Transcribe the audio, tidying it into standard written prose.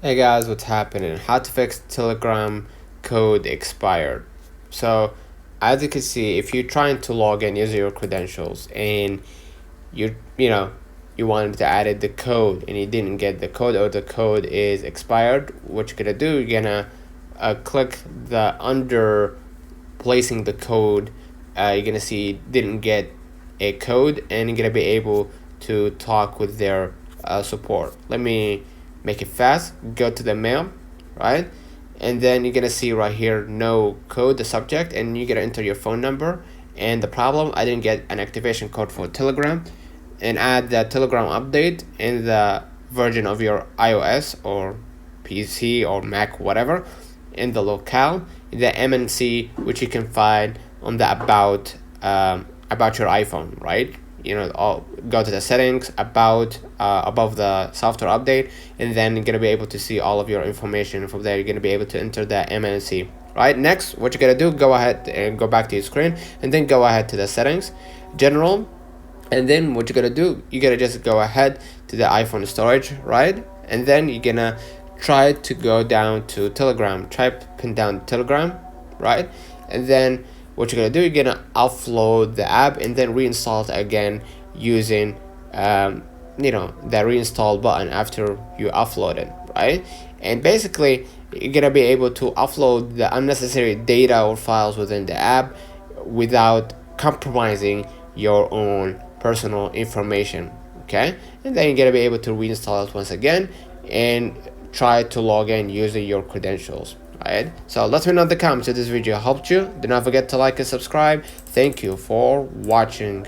Hey guys, what's happening? How to fix Telegram code expired. So, as you can see, if you're trying to log in using your credentials and you wanted to add the code and you didn't get the code or the code is expired, what you're gonna do, you're gonna click the under placing the code. You're gonna see didn't get a code and you're gonna be able to talk with their support. Let me make it fast. Go to the mail, right? And then you're gonna see right here no code, the subject, and you're gonna enter your phone number and the problem. I didn't get an activation code for Telegram, and add the Telegram update in the version of your iOS or PC or Mac, whatever, in the locale, the MNC, which you can find on the about your iPhone, right? Go to the settings, about, above the software update, and then you're gonna be able to see all of your information from there. You're gonna be able to enter the MNC. Right, next, what you're gonna do, go ahead and go back to your screen, and then go ahead to the settings, general, and then what you're gonna do, you're gonna just go ahead to the iPhone storage, right? And then you're gonna try to go down to Telegram, pin down Telegram, right? And then what you're gonna do, you're gonna offload the app and then reinstall it again using the reinstall button after you offload it, right? And basically you're gonna be able to offload the unnecessary data or files within the app without compromising your own personal information. Okay, and then you're gonna be able to reinstall it once again and try to log in using your credentials. Right, so let me know in the comments if this video helped you. Do not forget to like and subscribe. Thank you for watching.